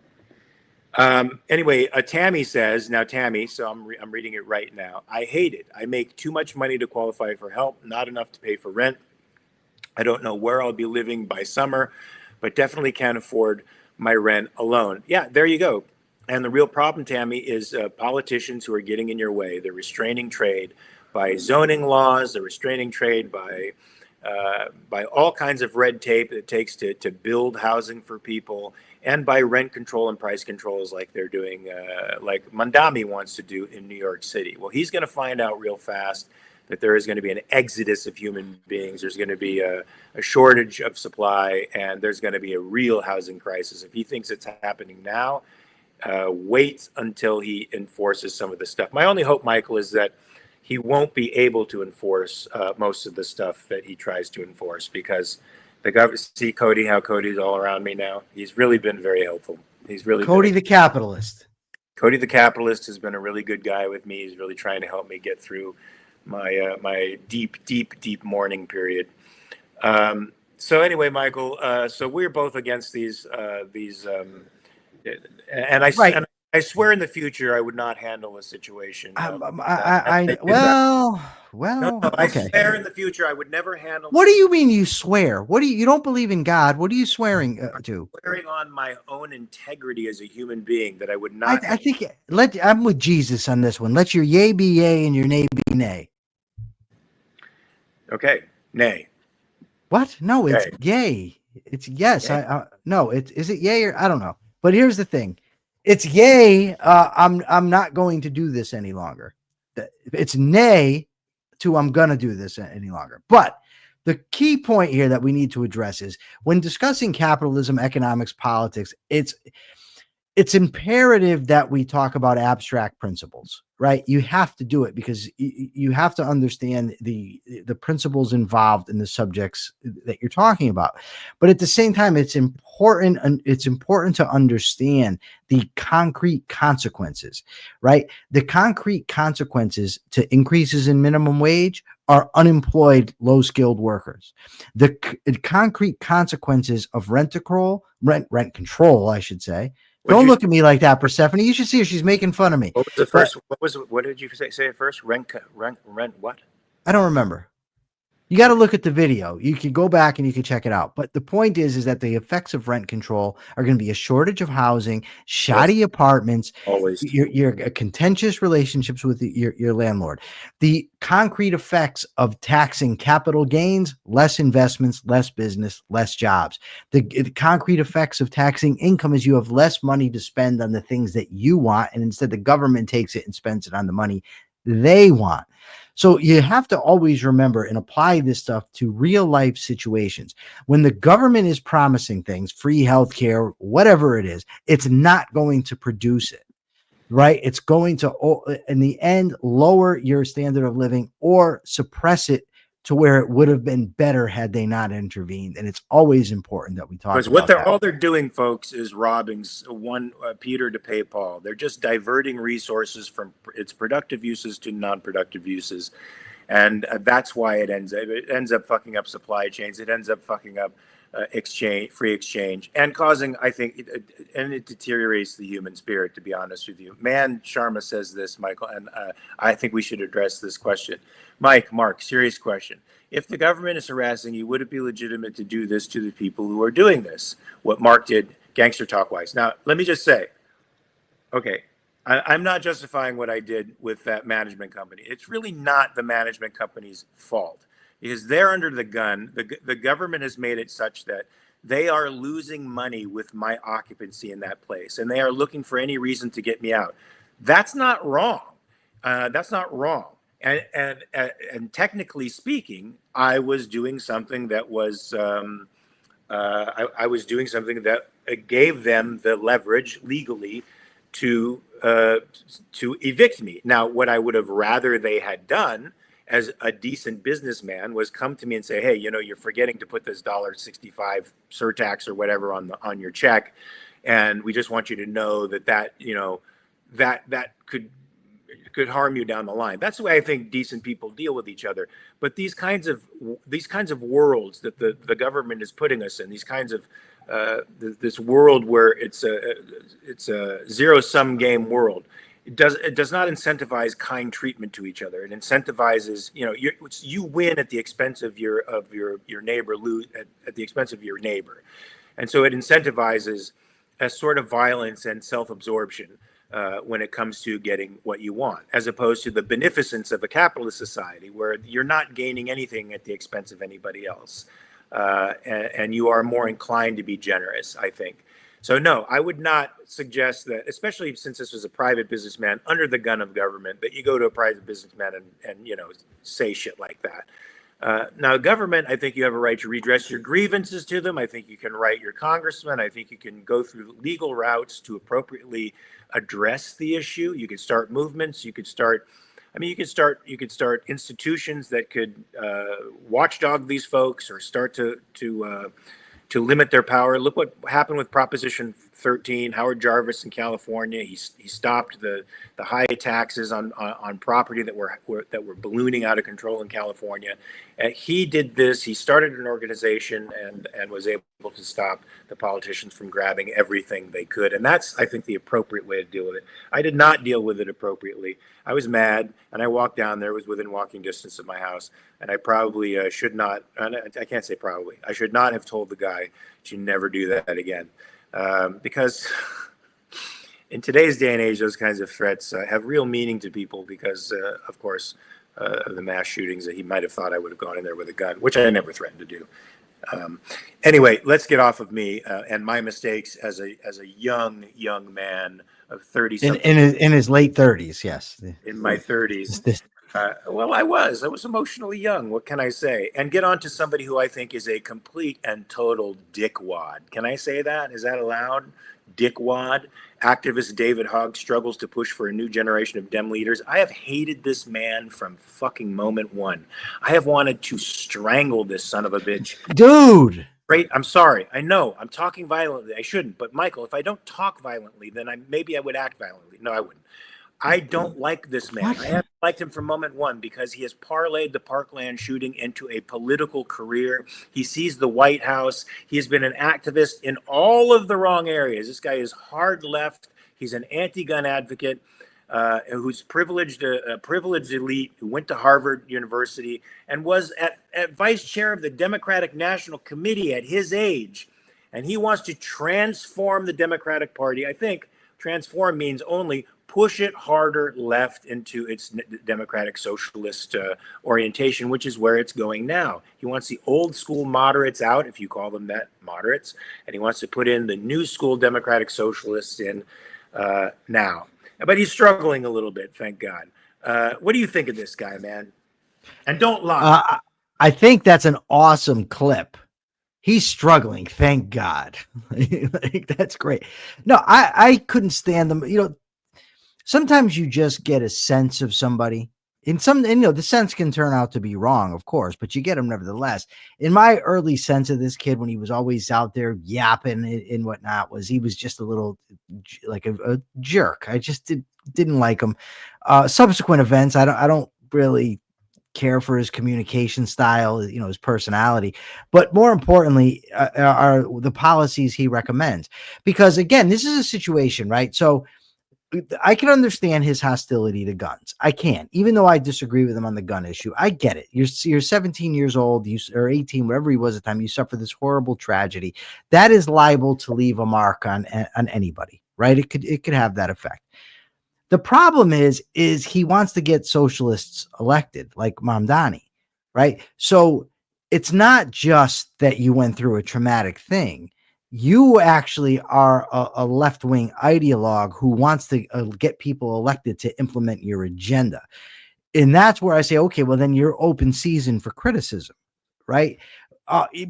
Anyway, Tammy says, now Tammy, so I'm reading it right now. I hate it. I make too much money to qualify for help, not enough to pay for rent. I don't know where I'll be living by summer, but definitely can't afford my rent alone. Yeah, there you go. And the real problem, Tammy, is politicians who are getting in your way. They're restraining trade by zoning laws. They're restraining trade by all kinds of red tape it takes to build housing for people, and by rent control and price controls like they're doing, like Mandami wants to do in New York City. Well, he's going to find out real fast that there is going to be an exodus of human beings. There's going to be a shortage of supply, and there's going to be a real housing crisis. If he thinks it's happening now, wait until he enforces some of the stuff. My only hope, Michael, is that he won't be able to enforce most of the stuff that he tries to enforce because the government, see how Cody's all around me now. He's really been very helpful. Cody the capitalist. Cody the capitalist has been a really good guy with me. He's really trying to help me get through my deep mourning period. So anyway, Michael, so we're both against these and I swear in the future I would not handle a situation. I swear in the future I would never handle. What do you mean you swear? You don't believe in God? What are you swearing to? Swearing on my own integrity as a human being that I would not. I think I'm with Jesus on this one. Let your yay be yay and your nay be nay. Okay, nay. What? No, it's yay. It's yes. Yay? No. Is it yay or I don't know. But here's the thing. It's yay. I'm not going to do this any longer. It's nay to I'm going to do this any longer. But the key point here that we need to address is when discussing capitalism, economics, politics, it's imperative that we talk about abstract principles, right? You have to do it because you have to understand the principles involved in the subjects that you're talking about. But at the same time, it's important to understand the concrete consequences, right? The concrete consequences to increases in minimum wage are unemployed, low-skilled workers. The concrete consequences of rent control, I should say. Don't look at me like that, Persephone. You should see her. She's making fun of me. What was the first? What did you say at first? Rent what? I don't remember. You got to look at the video. You can go back and you can check it out. But the point is that the effects of rent control are going to be a shortage of housing, shoddy apartments, always your contentious relationships with your landlord. The concrete effects of taxing capital gains, less investments, less business, less jobs. The concrete effects of taxing income is you have less money to spend on the things that you want, and instead the government takes it and spends it on the money they want. So you have to always remember and apply this stuff to real life situations. When the government is promising things, free healthcare, whatever it is, it's not going to produce it, right? It's going to, in the end, lower your standard of living or suppress it to where it would have been better had they not intervened. And it's always important that we talk about what that. all they're doing, folks, is robbing Peter to pay Paul. They're just diverting resources from its productive uses to non-productive uses, and that's why it ends up fucking up supply chains. It ends up fucking up free exchange, and causing, I think, it deteriorates the human spirit. To be honest with you, Man Sharma says this, Michael, and I think we should address this question. Mark, serious question. If the government is harassing you, would it be legitimate to do this to the people who are doing this? What Mark did, gangster talk wise. Now, let me just say, okay, I'm not justifying what I did with that management company. It's really not the management company's fault because they're under the gun. The government has made it such that they are losing money with my occupancy in that place, and they are looking for any reason to get me out. That's not wrong. That's not wrong. And technically speaking, I was doing something that was I was doing something that gave them the leverage legally to evict me. Now, what I would have rather they had done as a decent businessman was come to me and say, hey, you're forgetting to put this $1.65 surtax or whatever on your check, and we just want you to know that that could harm you down the line. That's the way I think decent people deal with each other. But these kinds of worlds that the government is putting us in, these kinds of this world where it's a zero-sum game world, it does not incentivize kind treatment to each other. It incentivizes, you win at the expense of your neighbor, lose at the expense of your neighbor, and so it incentivizes a sort of violence and self-absorption when it comes to getting what you want, as opposed to the beneficence of a capitalist society where you're not gaining anything at the expense of anybody else, and you are more inclined to be generous, I think. So no, I would not suggest that, especially since this was a private businessman under the gun of government, that you go to a private businessman and say shit like that. Now, government, I think you have a right to redress your grievances to them. I think you can write your congressman. I think you can go through legal routes to appropriately address the issue. You could start movements. You could start institutions that could watchdog these folks or start to limit their power. Look what happened with Proposition 13. Howard Jarvis in California, he stopped the high taxes on property that were ballooning out of control in California. He did this. He started an organization and was able to stop the politicians from grabbing everything they could. And that's, I think, the appropriate way to deal with it. I did not deal with it appropriately. I was mad, and I walked down there. It was within walking distance of my house, and I probably should not. I can't say probably. I should not have told the guy to never do that again, because in today's day and age, those kinds of threats have real meaning to people because, of course, of the mass shootings that he might have thought I would have gone in there with a gun, which I never threatened to do. Anyway, let's get off of me and my mistakes as a young man of 30 something. In his late 30s, yes. In my 30s. Well, I was emotionally young. What can I say? And get on to somebody who I think is a complete and total dickwad. Can I say that? Is that allowed? dickwad. Activist David Hogg struggles to push for a new generation of Dem leaders. I have hated this man from fucking moment one. I have wanted to strangle this son of a bitch. Dude. Great. I'm sorry. I know I'm talking violently. I shouldn't. But Michael, if I don't talk violently, then maybe I would act violently. No, I wouldn't. I don't like this man. What? I haven't liked him from moment one because he has parlayed the Parkland shooting into a political career. He sees the White House. He has been an activist in all of the wrong areas. This guy is hard left. He's an anti-gun advocate who's privileged, a privileged elite who went to Harvard University and was at vice chair of the Democratic National Committee at his age. And he wants to transform the Democratic Party. I think transform means only push it harder left into its democratic socialist orientation, which is where it's going now. He wants the old school moderates out, if you call them that, moderates, and he wants to put in the new school democratic socialists in now. But he's struggling a little bit, thank God. What do you think of this guy, man? And don't lie. I think that's an awesome clip. He's struggling, thank God. Like, that's great. No, I couldn't stand them. You know, sometimes you just get a sense of somebody. And you know, the sense can turn out to be wrong, of course, but you get them nevertheless. In my early sense of this kid, when he was always out there yapping and whatnot, he was just a little like a jerk. I just didn't like him. Subsequent events, I don't really care for his communication style, you know, his personality, but more importantly, are the policies he recommends. Because again, this is a situation, right? So I can understand his hostility to guns. I can, even though I disagree with him on the gun issue. I get it. You're 17 years old, or 18, whatever he was at the time. You suffer this horrible tragedy that is liable to leave a mark on anybody, right? It could have that effect. The problem is he wants to get socialists elected, like Mamdani, right? So it's not just that you went through a traumatic thing. You actually are a left-wing ideologue who wants to get people elected to implement your agenda. And that's where I say, okay, well, then you're open season for criticism, right?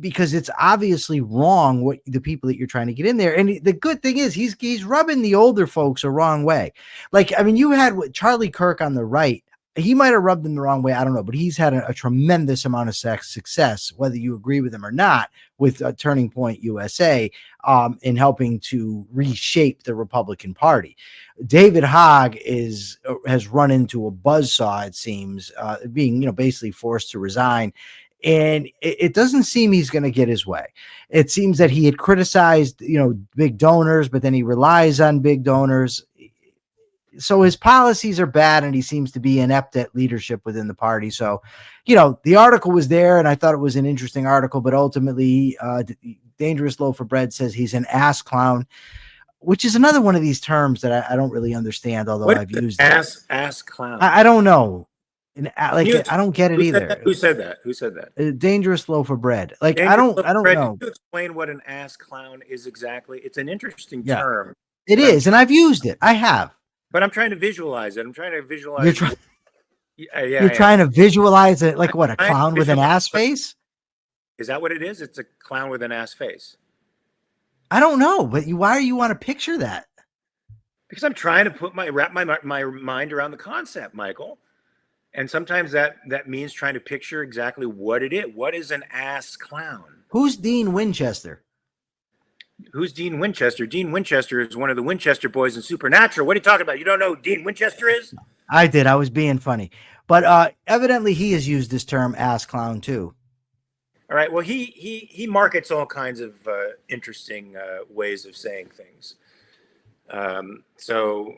Because it's obviously wrong what the people that you're trying to get in there. And the good thing is he's rubbing the older folks a wrong way. Like, I mean, you had Charlie Kirk on the right. He might have rubbed them the wrong way. I don't know, but he's had a tremendous amount of success, whether you agree with him or not, with Turning Point USA in helping to reshape the Republican Party. David Hogg has run into a buzzsaw, it seems, being, you know, basically forced to resign. And it doesn't seem he's going to get his way. It seems that he had criticized, you know, big donors, but then he relies on big donors. So his policies are bad, and he seems to be inept at leadership within the party. So, you know, the article was there, and I thought it was an interesting article, but ultimately, Dangerous Loaf of Bread says he's an ass clown, which is another one of these terms that I don't really understand, although I've used it. Ass clown. I don't know. I don't get it either. Who said that? A dangerous loaf of bread. Like, I don't know. Can you explain what an ass clown is exactly? It's an interesting term. It is, and I've used it. I have. But I'm trying to visualize it. I'm trying to visualize. You're trying to visualize it like what? A clown with an ass face? Is that what it is? It's a clown with an ass face. I don't know, but why do you want to picture that? Because I'm trying to wrap my mind around the concept, Michael. And sometimes that means trying to picture exactly what it is. What is an ass clown? Who's Dean Winchester? Who's Dean Winchester? Dean Winchester is one of the Winchester boys in Supernatural. What are you talking about? You don't know who Dean Winchester is? I did. I was being funny. But evidently he has used this term ass clown too. All right. Well, he markets all kinds of interesting ways of saying things. So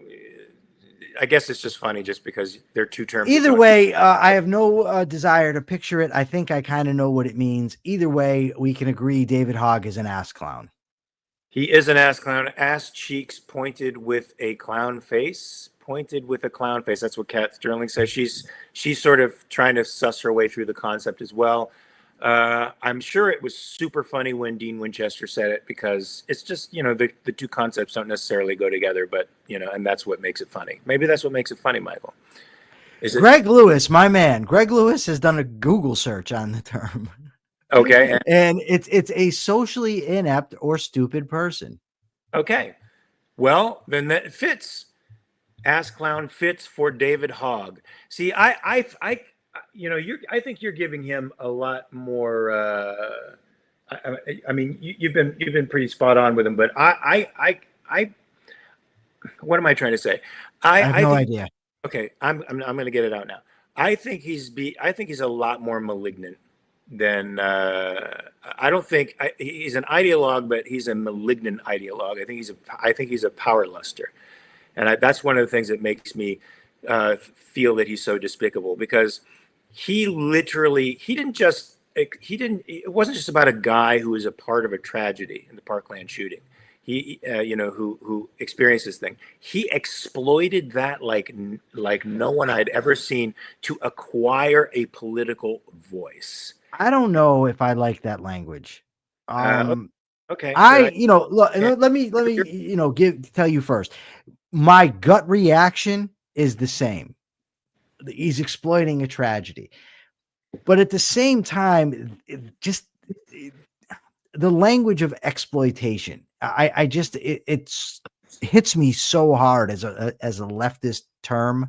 I guess it's just funny just because they're two terms. Either way, I have no desire to picture it. I think I kind of know what it means. Either way, we can agree David Hogg is an ass clown. He is an ass clown. Ass cheeks pointed with a clown face. Pointed with a clown face. That's what Kat Sterling says. She's sort of trying to suss her way through the concept as well. I'm sure it was super funny when Dean Winchester said it because it's just, you know, the two concepts don't necessarily go together, but, you know, and that's what makes it funny. Maybe that's what makes it funny, Michael. Greg Lewis, my man. Greg Lewis has done a Google search on the term. Okay. And it's a socially inept or stupid person. Okay. Well, then that fits. Ass clown fits for David Hogg. See, I think you're giving him a lot more. I mean, you've been pretty spot on with him, but what am I trying to say? I have I no think idea. okay, I'm going to get it out now. I think he's a lot more malignant than I don't think he's an ideologue, but he's a malignant ideologue. I think he's a power luster, and that's one of the things that makes me feel that he's so despicable, because he literally it wasn't just about a guy who was a part of a tragedy in the Parkland shooting. He who experienced this thing. He exploited that like no one I'd ever seen to acquire a political voice. I don't know if I like that language. Okay. Look, let me tell you first. My gut reaction is the same. He's exploiting a tragedy, but at the same time, the language of exploitation. It hits me so hard as a leftist term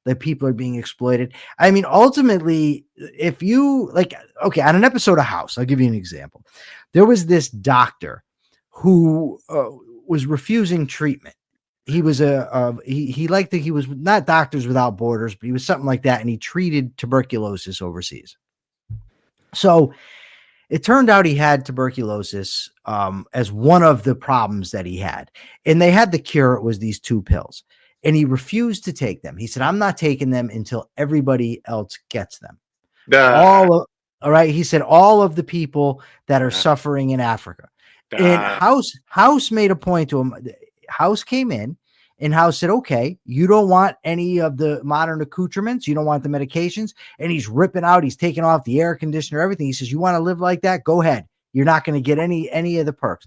that people are being exploited. I mean, ultimately, if you on an episode of House, I'll give you an example. There was this doctor who was refusing treatment. He was he was not Doctors Without Borders, but he was something like that, and he treated tuberculosis overseas. So it turned out he had tuberculosis as one of the problems that he had, and they had the cure. It was these 2 pills, and he refused to take them. He said, "I'm not taking them until everybody else gets them." All right. He said, all of the people that are suffering in Africa. And House made a point to him. House came in, and House said, "Okay, you don't want any of the modern accoutrements. You don't want the medications." And he's ripping out, he's taking off the air conditioner, everything. He says, "You want to live like that? Go ahead. You're not going to get any of the perks."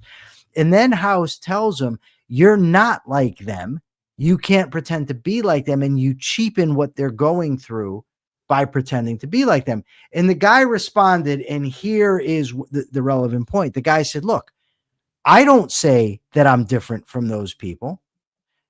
And then House tells him, "You're not like them. You can't pretend to be like them, and you cheapen what they're going through by pretending to be like them." And the guy responded, and here is the relevant point. The guy said, "Look, I don't say that I'm different from those people,"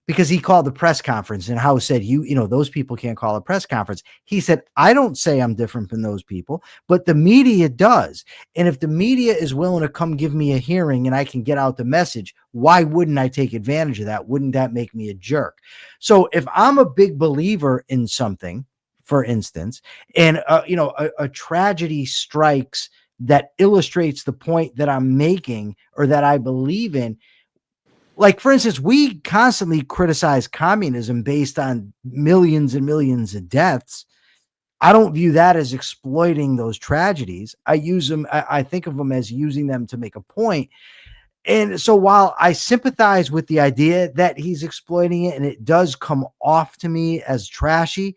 because he called the press conference, and House said, those people can't call a press conference. He said, "I don't say I'm different from those people, but the media does. And if the media is willing to come give me a hearing and I can get out the message, why wouldn't I take advantage of that? Wouldn't that make me a jerk?" So if I'm a big believer in something, for instance, and a tragedy strikes that illustrates the point that I'm making or that I believe in. Like, for instance, we constantly criticize communism based on millions and millions of deaths. I don't view that as exploiting those tragedies. I think of them as using them to make a point. And so while I sympathize with the idea that he's exploiting it, and it does come off to me as trashy,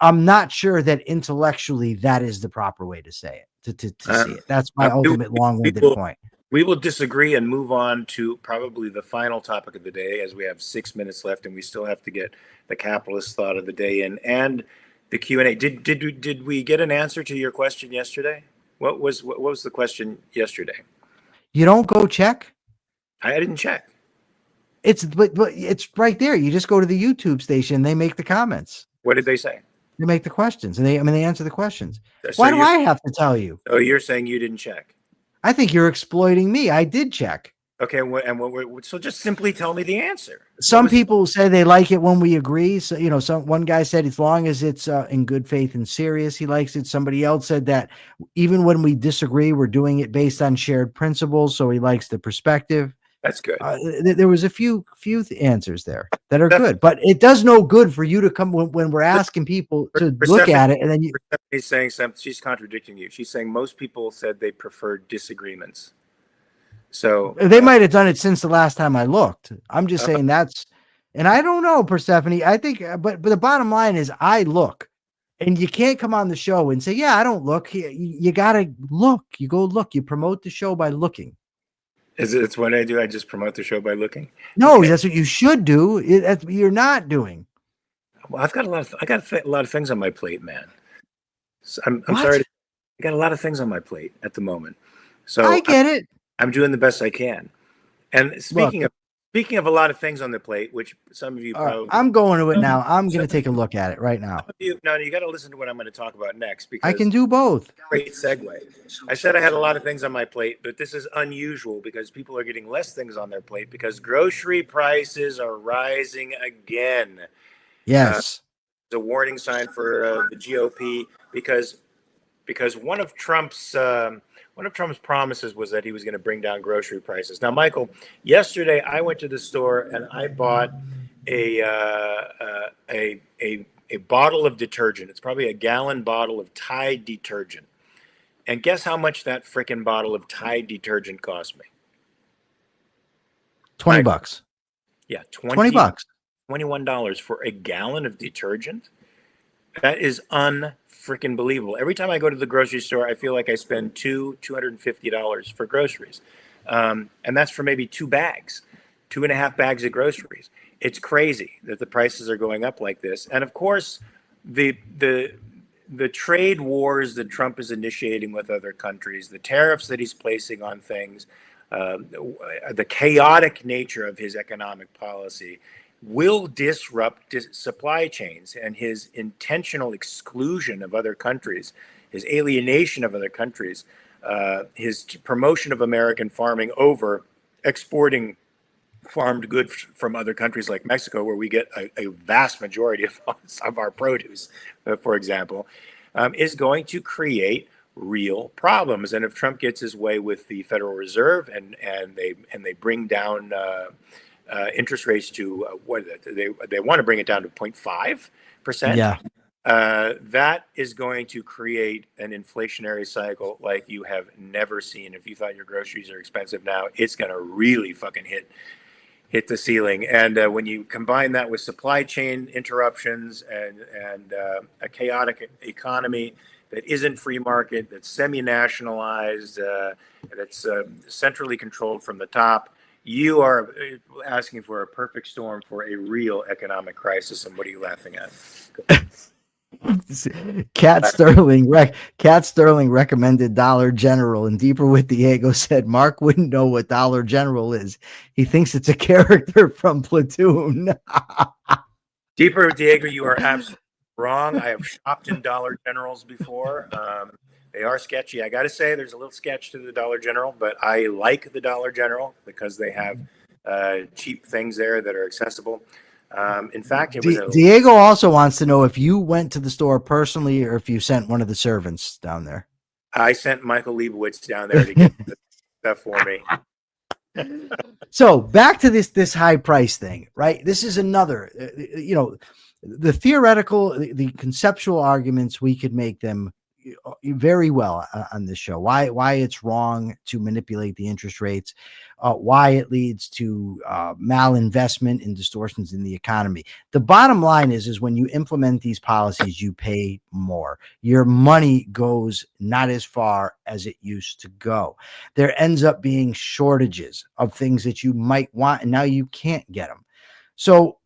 I'm not sure that intellectually that is the proper way to say it, to see it. That's my ultimate long-winded point. We will disagree and move on to probably the final topic of the day, as we have 6 minutes left, and we still have to get the capitalist thought of the day in and the Q&A. Did we get an answer to your question yesterday? What was the question yesterday? You don't go check? I didn't check. But it's right there. You just go to the YouTube station. They make the comments. What did they say? They make the questions, and they answer the questions. So why do I have to tell you? Oh, you're saying you didn't check. I think you're exploiting me. I did check. Okay, so just simply tell me the answer. Some people say they like it when we agree. So, one guy said as long as it's in good faith and serious, he likes it. Somebody else said that even when we disagree, we're doing it based on shared principles. So he likes the perspective. That's good. There was a few answers there that are good, but it does no good for you to come when we're asking people to look at it, and then he's saying something. She's contradicting you. She's saying most people said they preferred disagreements. So they might have done it since the last time I looked. I'm just saying that's, and I don't know, Persephone. I think, but the bottom line is I look, and you can't come on the show and say, "Yeah, I don't look." You gotta look. You go look. You promote the show by looking. It's what I do. I just promote the show by looking. No, okay. That's what you should do. That's what you're not doing. Well, I got a lot of things on my plate, man. So I'm sorry. I got a lot of things on my plate at the moment. So I get it. I'm doing the best I can. And speaking of Speaking of a lot of things on the plate, which some of you All right, probably I'm going to it now. I'm going to take a look at it right now. you got to listen to what I'm going to talk about next I because can do both. great segue. I said I had a lot of things on my plate, but this is unusual because people are getting less things on their plate because grocery prices are rising again. Yes. It's a warning sign for the GOP because one of Trump's promises was that he was going to bring down grocery prices. Now, Michael, yesterday I went to the store and I bought a bottle of detergent. It's probably a gallon bottle of Tide detergent. And guess how much that frickin' bottle of Tide detergent cost me? 20 bucks. Yeah, 20 bucks. $21 for a gallon of detergent. That is unfreaking believable. Every time I go to the grocery store, I feel like I spend $250 for groceries. And that's for maybe 2.5 bags of groceries. It's crazy that the prices are going up like this. And of course, the trade wars that Trump is initiating with other countries, the tariffs that he's placing on things, the chaotic nature of his economic policy will disrupt supply chains, and his intentional exclusion of other countries, his alienation of other countries, his promotion of American farming over exporting farmed goods from other countries like Mexico, where we get a vast majority of our produce, for example, is going to create real problems. And if Trump gets his way with the Federal Reserve and they bring down interest rates to what they want to bring it down to 0.5%. Yeah. That is going to create an inflationary cycle like you have never seen. If you thought your groceries are expensive now, it's going to really fucking hit the ceiling. And when you combine that with supply chain interruptions and a chaotic economy that isn't free market, that's semi-nationalized, that's centrally controlled from the top, you are asking for a perfect storm for a real economic crisis. And what are you laughing at? Cat Sterling recommended Dollar General, and Deeper with Diego said Mark wouldn't know what Dollar General is. He thinks it's a character from Platoon. Deeper with Diego, you are absolutely wrong. I have shopped in Dollar Generals before. They are sketchy. I got to say, there's a little sketch to the Dollar General, but I like the Dollar General because they have cheap things there that are accessible. In fact, it was Diego also wants to know if you went to the store personally or if you sent one of the servants down there. I sent Michael Liebowitz down there to get the stuff for me. So back to this high price thing, right? This is another, the theoretical, the conceptual arguments, we could make them very well on this show. Why it's wrong to manipulate the interest rates, why it leads to malinvestment and distortions in the economy. The bottom line is when you implement these policies, you pay more. Your money goes not as far as it used to go. There ends up being shortages of things that you might want, and now you can't get them. So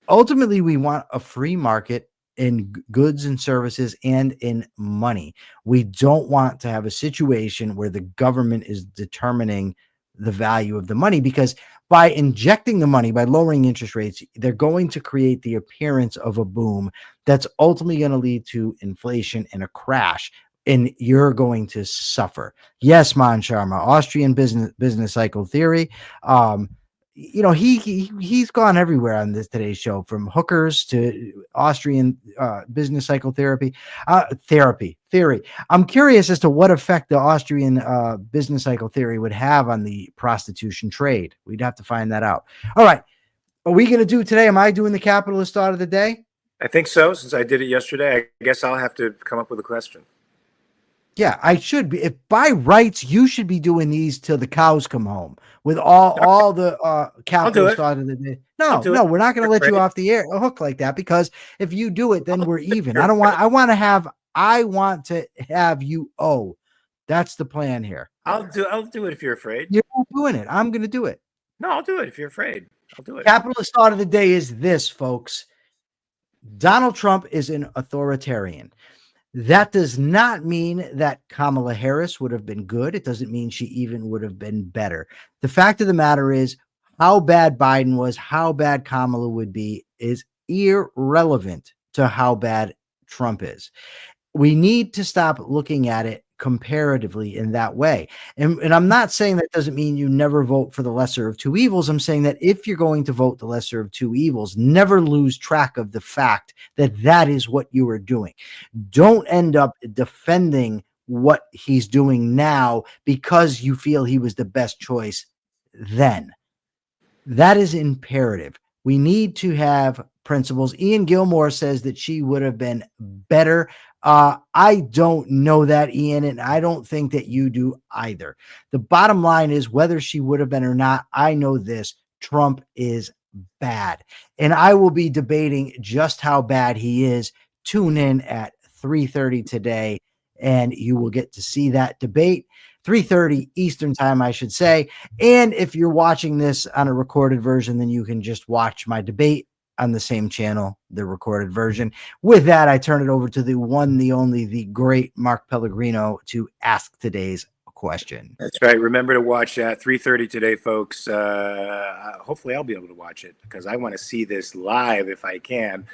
ultimately, we want a free market in goods and services and in money. We don't want to have a situation where the government is determining the value of the money, because by injecting the money, by lowering interest rates, they're going to create the appearance of a boom that's ultimately going to lead to inflation and a crash, and you're going to suffer. Yes, Man Sharma, Austrian business cycle theory. He's gone everywhere on this today's show, from hookers to Austrian business cycle theory. I'm curious as to what effect the Austrian business cycle theory would have on the prostitution trade. We'd have to find that out. All right. Are we going to do today? Am I doing the capitalist thought of the day? I think so. Since I did it yesterday, I guess I'll have to come up with a question. Yeah, I should be. If by rights, you should be doing these till the cows come home with all the capitalist thought of the day. No, we're not going to let you off the air a hook like that, because if you do it, then we're even. I want to have you owe. That's the plan here. I'll do it if you're afraid. You're not doing it. I'm going to do it. No, I'll do it if you're afraid. I'll do it. Capitalist thought of the day is this, folks. Donald Trump is an authoritarian. That does not mean that Kamala Harris would have been good. It doesn't mean she even would have been better. The fact of the matter is, how bad Biden was, how bad Kamala would be, is irrelevant to how bad Trump is. We need to stop looking at it comparatively in that way. And I'm not saying that doesn't mean you never vote for the lesser of two evils. I'm saying that if you're going to vote the lesser of two evils, never lose track of the fact that that is what you are doing. Don't end up defending what he's doing now because you feel he was the best choice then. That is imperative. We need to have principles. Ian Gilmore says that she would have been better. I don't know that, Ian, and I don't think that you do either. The bottom line is whether she would have been or not, I know this: Trump is bad. And I will be debating just how bad he is. Tune in at 3:30 today, and you will get to see that debate. 3:30 Eastern time, I should say. And if you're watching this on a recorded version, then you can just watch my debate on the same channel, the recorded version. With that, I turn it over to the one, the only, the great Mark Pellegrino to ask today's question. That's right. Remember to watch that 3:30 today, folks. Hopefully I'll be able to watch it because I want to see this live if I can.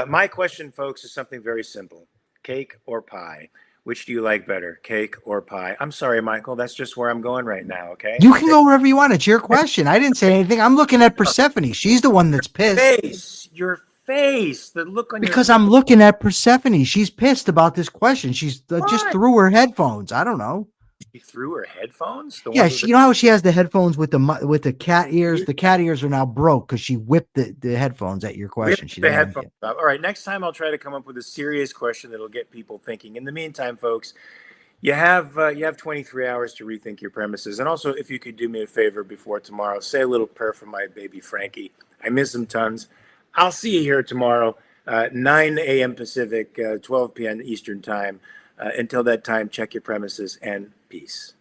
My question, folks, is something very simple. Cake or pie? Which do you like better, cake or pie? I'm sorry, Michael. That's just where I'm going right now, okay? You can go wherever you want. It's your question. I didn't say anything. I'm looking at Persephone. She's the one that's pissed. Your face, the look on Because your I'm looking at Persephone. She's pissed about this question. She's just What? threw her headphones. I don't know. She threw her headphones? The Yeah, ones with you know how she has the headphones with the cat ears? The cat ears are now broke because she whipped the headphones at your question. She the didn't have headphones off. All right, next time I'll try to come up with a serious question that'll get people thinking. In the meantime, folks, you have 23 hours to rethink your premises. And also, if you could do me a favor before tomorrow, say a little prayer for my baby Frankie. I miss him tons. I'll see you here tomorrow, 9 a.m. Pacific, 12 p.m. Eastern time. Until that time, check your premises and peace.